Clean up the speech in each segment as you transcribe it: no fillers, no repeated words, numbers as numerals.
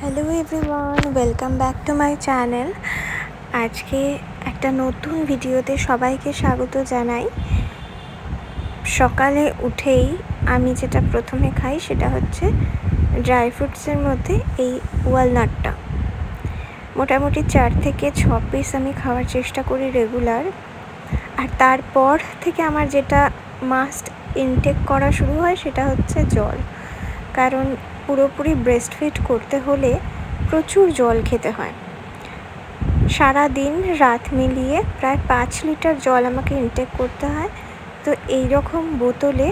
Hello everyone, welcome back to my channel. আজকে একটা নতুন ভিডিওতে সবাইকে স্বাগত জানাই। সকালে উঠেই আমি যেটা প্রথমে খাই সেটা হচ্ছে ড্রাই ফ্রুটসের মধ্যে এই ওয়ালনাটটা। মোটামুটি 4 থেকে 6 পিস আমি খাওয়ার চেষ্টা করি রেগুলার। আর তারপর থেকে আমার যেটা মাস্ট ইনটেক করা শুরু হয় সেটা হচ্ছে জল। কারণ পুরোপুরি ব্রেস্টফিড করতে হলে প্রচুর জল খেতে হয়। সারা দিন রাত মিলিয়ে প্রায় 5 লিটার জল আমাকে ইনটেক করতে হয়। তো এই রকম বোতলে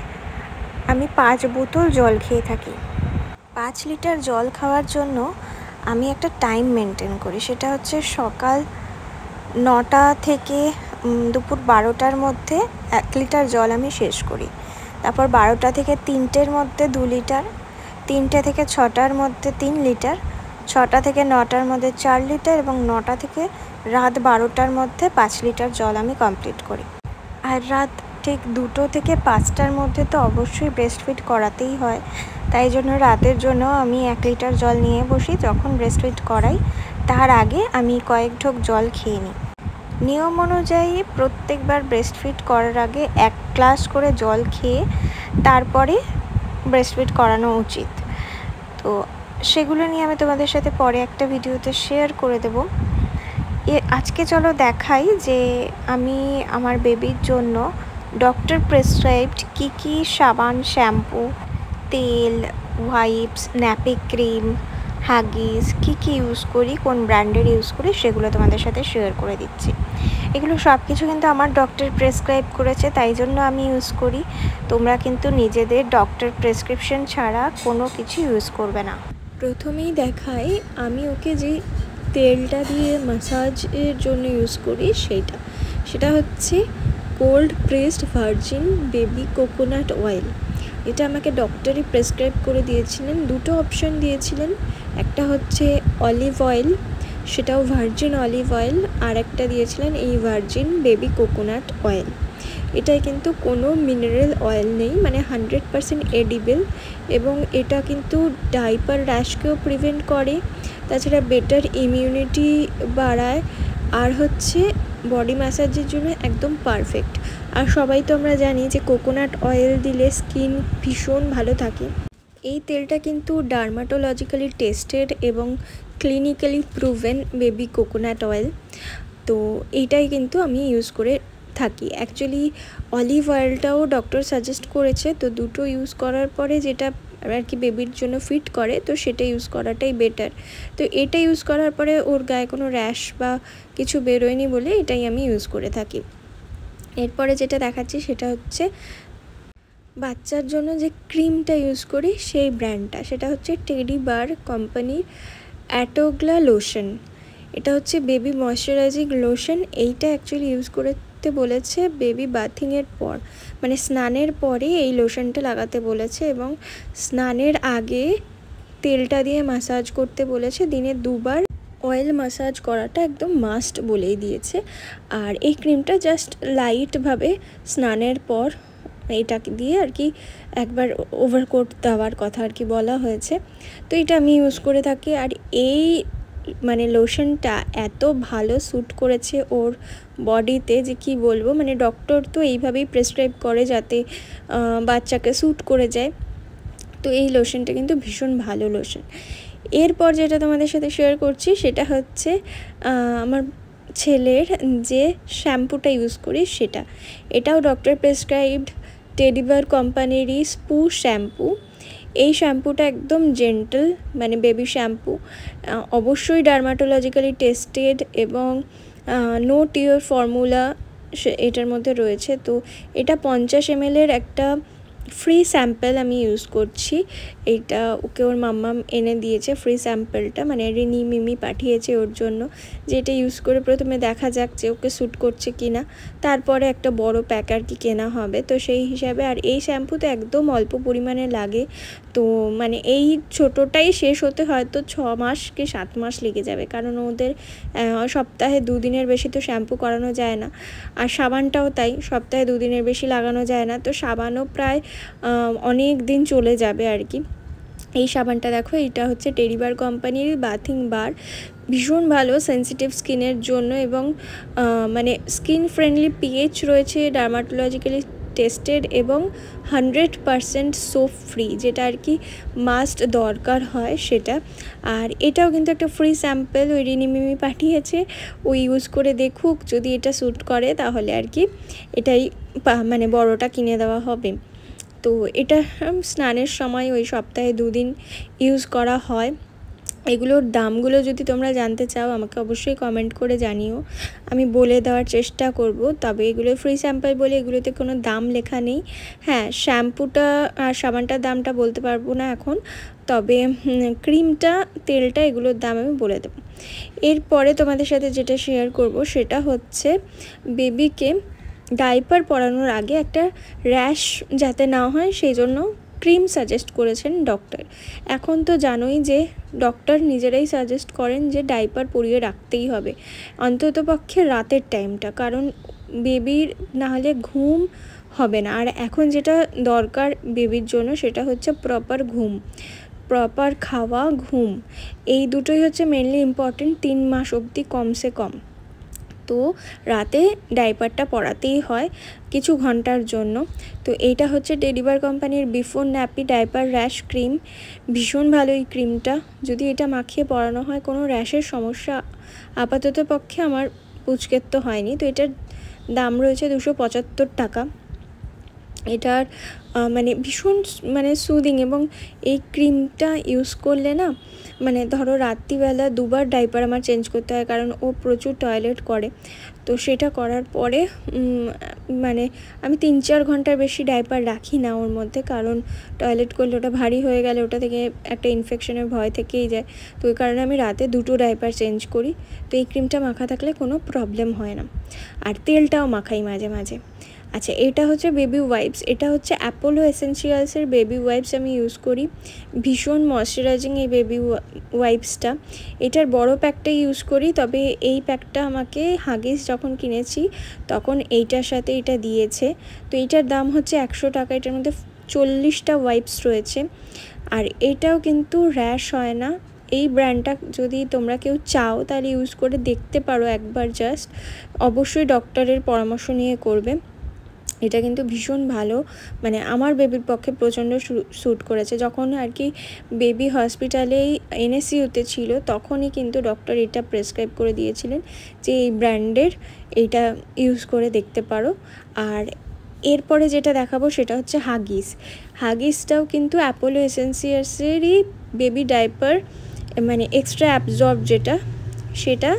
আমি 5 বোতল জল খেয়ে থাকি। 5 লিটার জল খাওয়ার জন্য আমি একটা টাইম মেনটেন করি, সেটা হচ্ছে সকাল 9টা থেকে দুপুর 12টার মধ্যে 1 লিটার জল আমি শেষ করি। তারপর 12টা থেকে 3টের মধ্যে 2 লিটার, 3টে থেকে 6টার মধ্যে 3 লিটার, 6টা থেকে 9টার মধ্যে 4 লিটার এবং 9টা থেকে রাত 12টার মধ্যে 5 লিটার জল আমি কমপ্লিট করি। আর রাত ঠিক 2টো থেকে 5টার মধ্যে তো অবশ্যই ব্রেস্টফিড করাতেই হয়, তাই জন্য রাতের জন্য আমি 1 লিটার জল নিয়ে বসি। যখন ব্রেস্টফিড করাই তার আগে আমি কয়েক ঢোক জল খেয়ে নিই। নিয়ম অনুযায়ী প্রত্যেকবার ব্রেস্টফিড করার আগে 1 গ্লাস করে জল খেয়ে তারপরে ব্রেস্টফিড করানো উচিত। তো সেগুলো নিয়ে আমি তোমাদের সাথে পরে একটা ভিডিওতে শেয়ার করে দেব। আজকে চলো দেখাই যে আমি আমার বেবির জন্য ডক্টর প্রেসক্রাইবড কী সাবান, শ্যাম্পু, তেল, ওয়াইপস, ন্যাপি ক্রিম, হাগিস কী ইউজ করি, কোন ব্র্যান্ডের ইউজ করি সেগুলো তোমাদের সাথে শেয়ার করে দিচ্ছি। এগুলো সব কিছু কিন্তু আমার ডক্টর প্রেসক্রাইব করেছে, তাই জন্য আমি ইউজ করি। তোমরা কিন্তু নিজেদের ডক্টর প্রেসক্রিপশন ছাড়া কোনো কিছু ইউজ করবে না। প্রথমেই দেখাই আমি ওকে যে তেলটা দিয়ে ম্যাসাজের জন্য ইউজ করি সেটা হচ্ছে cold pressed virgin baby coconut oil. এটা আমাকে ডক্টরই প্রেসক্রাইব করে দিয়েছিলেন। দুটো অপশন দিয়েছিলেন, একটা হচ্ছে অলিভ অয়েল, সেটাও ভার্জিন অলিভ অয়েল, আর একটা দিয়েছিলেন এই ভার্জিন বেবি কোকোনাট অয়েল। এটায় কিন্তু কোনো মিনারেল অয়েল নেই, মানে 100% এডিবল, এবং এটা কিন্তু ডাইপার র্যাশকেও প্রিভেন্ট করে। তাছাড়া বেটার ইমিউনিটি বাড়ায়, আর হচ্ছে বডি ম্যাসাজের জন্য একদম পারফেক্ট। আর সবাই তো আমরা জানি যে কোকোনাট অয়েল দিলে স্কিন ভীষণ ভালো থাকে। এই তেলটা কিন্তু ডার্মাটোলজিক্যালি টেস্টেড এবং clinically proven baby coconut oil. তো এইটাই কিন্তু আমি ইউজ করে থাকি। অ্যাকচুয়ালি অলিভ অয়েলটাও ডক্টর সাজেস্ট করেছে, তো দুটো ইউজ করার পরে যেটা আর কি বেবির জন্য ফিট করে, তো সেটা ইউজ করাটাই বেটার। তো এটা ইউজ করার পরে ওর গায়ে কোনো র্যাশ বা কিছু বেরোয়নি বলে এটাই আমি ইউজ করে থাকি। এরপরে যেটা দেখাচ্ছি সেটা হচ্ছে বাচ্চার জন্য যে ক্রিমটা ইউজ করি সেই ব্র্যান্ডটা, সেটা হচ্ছে টেডি বার কোম্পানির অ্যাটোগ্লা লোশন। এটা হচ্ছে বেবি ময়শ্চারাইজিং লোশন। এইটা অ্যাকচুয়ালি ইউজ করতে বলেছে বেবি বাথিংয়ের পর, মানে স্নানের পরে এই লোশনটা লাগাতে বলেছে, এবং স্নানের আগে তেলটা দিয়ে ম্যাসাজ করতে বলেছে। দিনে 2 বার অয়েল ম্যাসাজ করাটা একদম মাস্ট বলেই দিয়েছে। আর এই ক্রিমটা জাস্ট লাইটভাবে স্নানের পর এটাকে দিয়ে আর কি একবার ওভারকোট দেওয়ার কথা আর কি বলা হয়েছে। তো এটা আমি ইউজ করে থাকি। আর এই মানে লোশনটা এত ভালো স্যুট করেছে ওর বডিতে যে কি বলবো, মানে ডক্টর তো এইভাবেই প্রেসক্রাইব করে যাতে বাচ্চাকে স্যুট করে যায়। তো এই লোশনটা কিন্তু ভীষণ ভালো লোশন। এরপর যেটা তোমাদের সাথে শেয়ার করছি সেটা হচ্ছে আমার ছেলের যে শ্যাম্পুটা ইউজ করি সেটা, এটাও ডক্টর প্রেসক্রাইবড টেডি বার কোম্পানিরই স্পু শ্যাম্পু। এই শ্যাম্পুটা একদম জেন্টল, মানে বেবি শ্যাম্পু, অবশ্যই ডার্মাটোলজিক্যালি টেস্টেড এবং নো টিওর ফর্মুলা এটার মধ্যে রয়েছে। তো এটা 50 ml একটা ফ্রি স্যাম্পল আমি ইউজ করছি। এইটা ওকে ওর মাম্মা এনে দিয়েছে ফ্রি স্যাম্পলটা, মানে রিনি মিমি পাঠিয়েছে ওর জন্য, যে এটা ইউজ করে প্রথমে দেখা যাক যে ওকে স্যুট করছে কি না, তারপরে একটা বড় প্যাক আর কি কেনা হবে। তো সেই হিসাবে, আর এই শ্যাম্পুতে একদম অল্প পরিমাণে লাগে। তো মানে এই ছোটোটাই শেষ হতে হয়তো 6 মাস কি 7 মাস লেগে যাবে, কারণ ওদের সপ্তাহে 2 দিনের বেশি তো শ্যাম্পু করানো যায় না। আর সাবানটাও তাই, সপ্তাহে 2 দিনের বেশি লাগানো যায় না। তো সাবানও প্রায় অনেক দিন চলে যাবে আর কি। এই সাবানটা দেখো, এটা হচ্ছে টেডিবার কোম্পানির বাথিং বার। ভীষণ ভালো সেন্সিটিভ স্কিনের জন্য এবং মানে স্কিন ফ্রেন্ডলি পিএইচ রয়েছে, ডার্মাটোলজিক্যালি টেস্টেড এবং 100% সোপ ফ্রি, যেটা আর কি মাস্ট দরকার হয় সেটা। আর এটাও কিন্তু একটা ফ্রি স্যাম্পল ওই রিনিমিমি পাঠিয়েছে, ও ইউজ করে দেখুক, যদি এটা স্যুট করে তাহলে আর কি এটাই মানে বড়টা কিনে দেওয়া হবে। তো এটা স্নানের সময় ওই সপ্তাহে 2 দিন ইউজ করা হয়। এগুলোর দামগুলো যদি তোমরা জানতে চাও আমাকে অবশ্যই কমেন্ট করে জানিও, আমি বলে দেওয়ার চেষ্টা করব। তবে এগুলো ফ্রি স্যাম্পল বলে এগুলোতে কোনো দাম লেখা নেই। হ্যাঁ, শ্যাম্পুটা আর সাবানটার দামটা বলতে পারবো না এখন, তবে ক্রিমটা, তেলটা, এগুলোর দাম আমি বলে দেবো। এরপরে তোমাদের সাথে যেটা শেয়ার করব সেটা হচ্ছে বেবিকে ডাইপার পরানোর আগে একটা র্যাশ যাতে না হয় সেই জন্য ক্রিম সাজেস্ট করেছেন ডক্টর। এখন তো জানোই যে ডক্টর নিজেরাই সাজেস্ট করেন যে ডাইপার পরিয়ে রাখতেই হবে, অন্তত পক্ষে রাতের টাইমটা, কারণ বেবির নাহলে ঘুম হবে না। আর এখন যেটা দরকার বেবির জন্য সেটা হচ্ছে প্রপার ঘুম, প্রপার খাওয়া, ঘুম, এই দুটোই হচ্ছে মেনলি ইম্পর্টেন্ট 3 মাস অবধি কমসে কম। তো রাতে ডাইপারটা পরাতেই হয় কিছু ঘন্টার জন্য। তো এইটা হচ্ছে টেডিবার কোম্পানির before nappy diaper rash cream. ভীষণ ভালো এই ক্রিমটা, যদি এটা মাখিয়ে পরানো হয় কোনো র্যাশের সমস্যা আপাতত পক্ষে আমার পুচকের তো হয়নি। তো এটার দাম রয়েছে 275 টাকা। এটার মানে ভীষণ মানে সুদিং, এবং এই ক্রিমটা ইউজ করলে না মানে ধরো রাত্রিবেলা 2 বার ডাইপার আমার চেঞ্জ করতে হয়, কারণ ও প্রচুর টয়লেট করে। তো সেটা করার পরে মানে আমি 3-4 ঘন্টার বেশি ডাইপার রাখি না ওর মধ্যে, কারণ টয়লেট করলে ওটা ভারী হয়ে গেলে ওটা থেকে একটা ইনফেকশনের ভয় থেকেই যায়। তো ওই কারণে আমি রাতে 2টো ডাইপার চেঞ্জ করি। তো এই ক্রিমটা মাখা থাকলে কোনো প্রবলেম হয় না। আর তেলটাও মাখাই মাঝে মাঝে। আচ্ছা, এটা হচ্ছে বেবি ওয়াইপস। এটা হচ্ছে অ্যাপোলো এসেন্সিয়ালসের বেবি ওয়াইপস আমি ইউজ করি। ভীষণ ময়শ্চারাইজিং এই বেবি ওয়াইপসটা। এটার বড় প্যাকটা ইউজ করি, তবে এই প্যাকটা আমাকে হাগিস যখন কিনেছি তখন এইটার সাথে এটা দিয়েছে। তো এইটার দাম হচ্ছে 100 টাকা। এটার মধ্যে 40টা ওয়াইপস রয়েছে। আর এটাও কিন্তু র্যাশ হয় না। এই ব্র্যান্ডটা যদি তোমরা কেউ চাও তাহলে ইউজ করে দেখতে পারো একবার, জাস্ট অবশ্যই ডক্টরের পরামর্শ নিয়ে করবে। এটা কিন্তু ভীষণ ভালো, মানে আমার বেবির পক্ষে প্রচণ্ড স্যুট করেছে। যখন আর কি বেবি হসপিটালেই NSCUতে ছিল তখনই কিন্তু ডক্টর এটা প্রেসক্রাইব করে দিয়েছিলেন যে এই ব্র্যান্ডের এইটা ইউজ করে দেখতে পারো। আর এরপরে যেটা দেখাবো সেটা হচ্ছে হাগিস। হাগিসটাও কিন্তু অ্যাপোলো এসেন্সিয়ালসেরই বেবি ডাইপার, মানে এক্সট্রা অ্যাবজর্ব যেটা, সেটা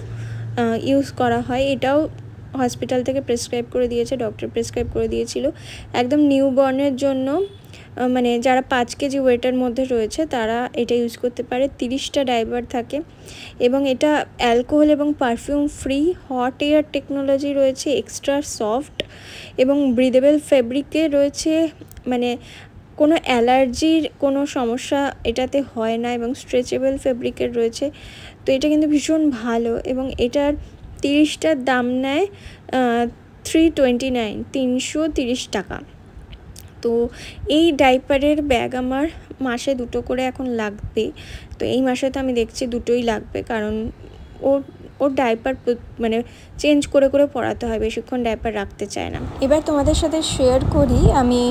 ইউজ করা হয়। এটাও হসপিটাল থেকে প্রেসক্রাইব করে দিয়েছে, ডক্টর প্রেসক্রাইব করে দিয়েছিল একদম নিউবর্নের জন্য, মানে যারা 5 কেজি ওয়েটের মধ্যে রয়েছে তারা এটা ইউজ করতে পারে। 30টা ডাইপার থাকে এবং এটা অ্যালকোহল এবং perfume free, hot air technology রয়েছে, এক্সট্রা সফট এবং ব্রিদেবল ফেব্রিকে রয়েছে, মানে কোনো অ্যালার্জির কোনো সমস্যা এটাতে হয় না, এবং স্ট্রেচেবল ফেব্রিকের রয়েছে। তো এটা কিন্তু ভীষণ ভালো, এবং এটার 30টার দাম নেয় 329 টাকা। তো এই ডাইপারের ব্যাগ আমার মাসে 2টো করে এখন লাগবে। তো এই মাসে তো আমি দেখছি 2টোই লাগবে, কারণ ওর ডাইপার মানে চেঞ্জ করে করে পরাতে হয়, বেশিক্ষণ ডাইপার রাখতে চায় না। এবার তোমাদের সাথে শেয়ার করি, আমি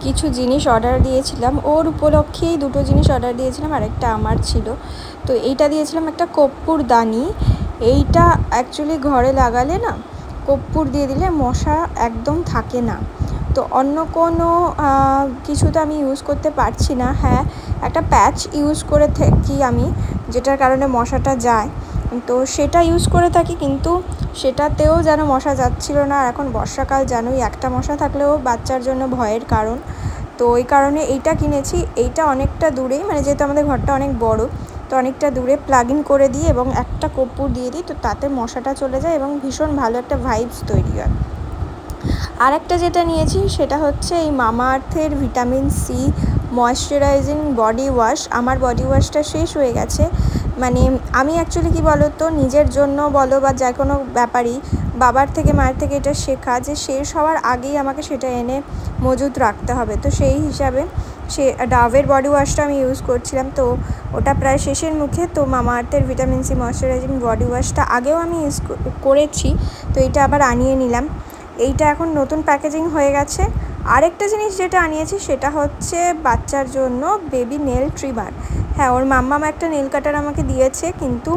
কিছু জিনিস অর্ডার দিয়েছিলাম ওর উপলক্ষেই। 2টো জিনিস অর্ডার দিয়েছিলাম, আরেকটা আমার ছিল। তো এইটা দিয়েছিলাম একটা কর্পূরদানি। এইটা অ্যাকচুয়ালি ঘরে লাগালে না, কর্পূর দিয়ে দিলে মশা একদম থাকে না। তো অন্য কোনো কিছু তো আমি ইউজ করতে পারছি না। হ্যাঁ, একটা প্যাচ ইউজ করে থাকি আমি, যেটার কারণে মশাটা যায়, তো সেটা ইউজ করে থাকি, কিন্তু সেটাতেও যেন মশা যাচ্ছিল না। আর এখন বর্ষাকাল, জানোই একটা মশা থাকলেও বাচ্চার জন্য ভয়ের কারণ। তো ওই কারণে এইটা কিনেছি। এইটা অনেকটা দূরেই, মানে যেহেতু আমাদের ঘরটা অনেক বড়, তো অনেকটা দূরে প্লাগ ইন করে দিই এবং একটা কর্পূর দিয়ে দিই, তো তাতে মশাটা চলে যায় এবং ভীষণ ভালো একটা ভাইবস তৈরি হয়। আর একটা যেটা নিয়েছি সেটা হচ্ছে এই মামাআর্থের vitamin C moisturising body wash. আমার বডি ওয়াশটা শেষ হয়ে গেছে, মানে আমি অ্যাকচুয়ালি কী বলো তো, নিজের জন্য বলো বা যে কোনো ব্যাপারই বাবার থেকে মায়ের থেকে এটা শেখা যে শেষ হওয়ার আগেই আমাকে সেটা এনে মজুত রাখতে হবে। তো সেই হিসাবে ডাভের বডি ওয়াশটা আমি ইউজ করছিলাম, তো ওটা প্রায় শেষের মুখে। তো মামা আর্থের ভিটামিন সি ময়শ্চারাইজিং বডি ওয়াশটা আগেও আমি ইউজ করেছি, তো এইটা আবার আনিয়ে নিলাম। এইটা এখন নতুন প্যাকেজিং হয়ে গেছে। আরেকটা জিনিস যেটা আনিয়েছি সেটা হচ্ছে বাচ্চার জন্য বেবি নেল ট্রিমার। হ্যাঁ, ওর মাম্মাম একটা নেল কাটার আমাকে দিয়েছে, কিন্তু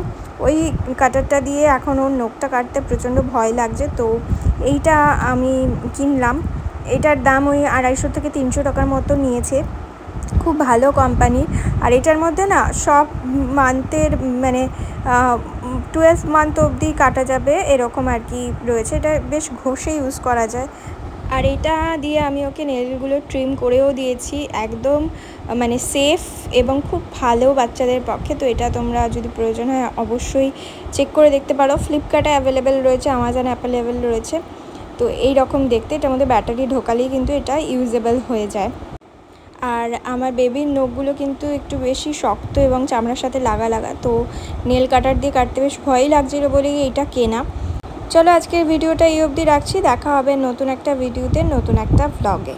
ওই কাটারটা দিয়ে এখন ওর নখটা কাটতে প্রচণ্ড ভয় লাগছে। তো এইটা আমি কিনলাম। এটার দাম ওই 250 থেকে 300 টাকার মতো নিয়েছে। খুব ভালো কোম্পানির। আর এটার মধ্যে না সব মান্থের মানে 12 মান্থ অবধি কাটা যাবে এরকম আর কি রয়েছে। এটা বেশ ঘষে ইউজ করা যায়। আর এটা দিয়ে আমি ওকে নেলগুলো ট্রিম করেও দিয়েছি, একদম মানে সেফ এবং খুব ভালো বাচ্চাদের পক্ষে। তো এটা তোমরা যদি প্রয়োজন হয় অবশ্যই চেক করে দেখতে পারো। ফ্লিপকার্টে অ্যাভেলেবেল রয়েছে, আমাজনে অ্যাভেলেবেল রয়েছে। তো এই রকম দেখতে, এটার মধ্যে ব্যাটারি ঢোকালেই কিন্তু এটা ইউজেবল হয়ে যায়। আর আমার বেবির নখগুলো কিন্তু একটু বেশি শক্ত এবং চামড়ার সাথে লাগা, তো নেল কাটার দিয়ে কাটতে বেশ ভয়ই লাগছিলো বলেই এইটা কেনা। চলো আজকের ভিডিওটা এই অবধি রাখছি, দেখা হবে নতুন একটা ভিডিওতে, নতুন একটা ভ্লগে।